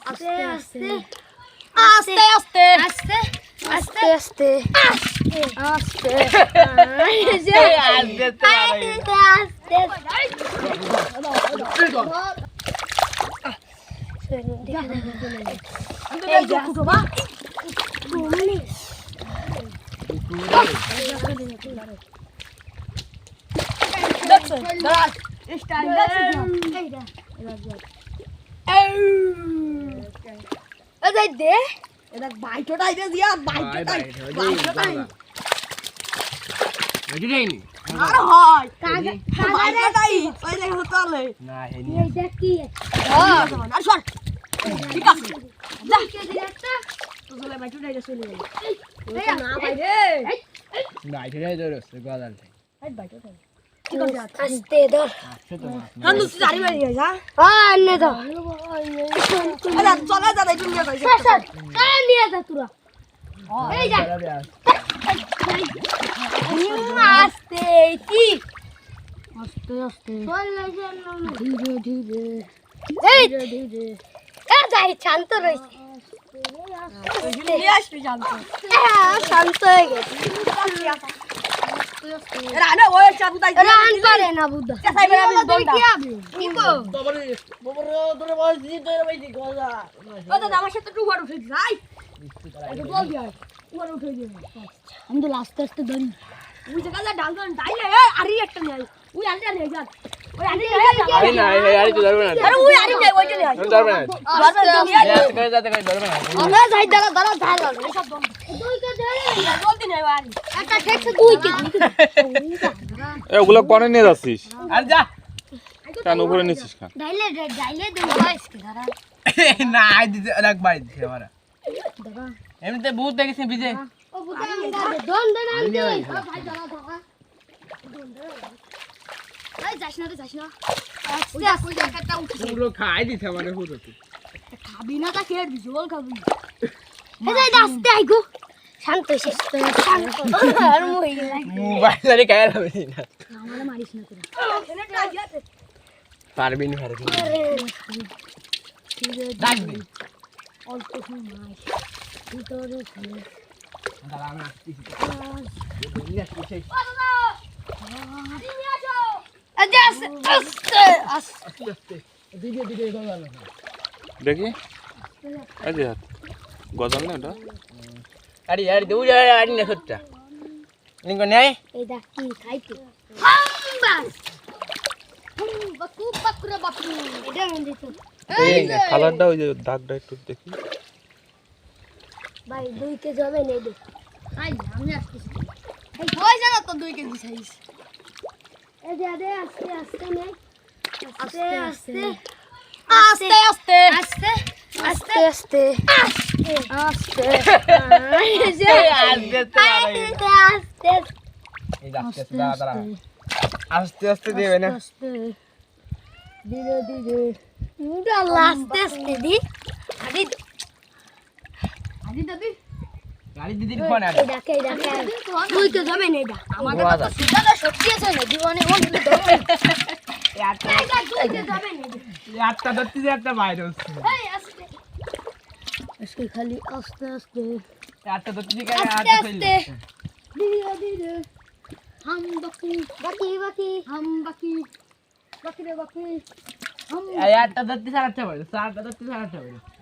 আস্তে আস্তে আস্তে আস্তে আস্তে আস্তে আস্তে আস্তে আস্তে ধর নিয়ে যা তোরা আস্তে কি আস্তে আস্তে ধীরে ধীরে ধীরে ধীরে যাই শান্ত রয়েছে শান্ত হয়ে গেছে রান পারে না বুদ্ধা আমার সাথে একটু উপর উঠে যাই আমি তো আস্তে আস্তে ধরি ওই জায়গা ডাঙ্গন ডাইলে আরি একটা নেই ওই আরিটা নিয়ে যান ওই আরি আরে না আরে তো ধরবে না আরে ওই আরি নেই ওইটা নেই আমি ধরবে না করে যাতে করে ধরবে না আমরা যাই দাঁড়া দাঁড়া দাঁড়া সব বন্ধ দুই কে ধরে জলদি নেই আরি একটা ঠেকছে দুই কে এ ওগুলো কোনে নিয়ে যাচ্ছিস আর যা কেন উপরে নিচ্ছিস কেন ডাইলে দে বয়স কে দাঁড়া না আই দিতে রাখ বাড়ি দিতে আমারা এমনিতে বহুত দেখেছি বিজে ও বুঝা দন দন আই দে ভাই দাঁড়া দাঁড়া এই যাস না আস্তে আস্তে একটা উঠছে ওগুলো খাই দিতে আমারে পুরো খাবি না তা খেয়ে দিছি বল খাবি এই যাই আস্তে আইগো শান্ত শান্ত আর মই মোবাইল খাই হবে না আমারে মারিস না তোরা পারবি না ডাক দে অল্প সময় ভিতরে খেলে দাঁড়া না আসতেছি দেখি এই যে গজাল না এটা আরে আরে দৌড় আরে না সত্যা নিঙ্গ নাই এই দেখ কি খাইতে হাম্বাস বাকু বাকরা বাকু এটা মন্দির তো এই কালারটা ওই যে দাগটা একটু দেখি ভাই 2 কেজি হবে নেই দে আই আমি আসতেছি এই কই জানা তো 2 কেজি সাইজ এই দে আস্তে আস্তে নে আস্তে আস্তে আস্তে আস্তে আস্তে আস্তে আস্তে আস্তে এই আস্তে দাঁড়া আস্তে আস্তে দেবে না আস্তে ধীরে ধীরে মুডা আস্তে আস্তে দি আদি আদি দাবি গাড়ি দিদির ফোন আর এই দেখে তুই তো যাবে না এটা আমাদের তো সিধা সত্যি আছে না জীবনে ও কিন্তু যাবে না একটা ধরতে যে একটা বাইরে হচ্ছে এই আস্তে আজকে খালি আস্তে আস্তে একটা ধরতে যে আস্তে আস্তে ধীরে ধীরে हम बाकी बाकी बाकी हम बाकी बाकी रे बाकी हम একটা ধরতে সারাটা বাইরে সারাটা ধরতে সারাটা বাইরে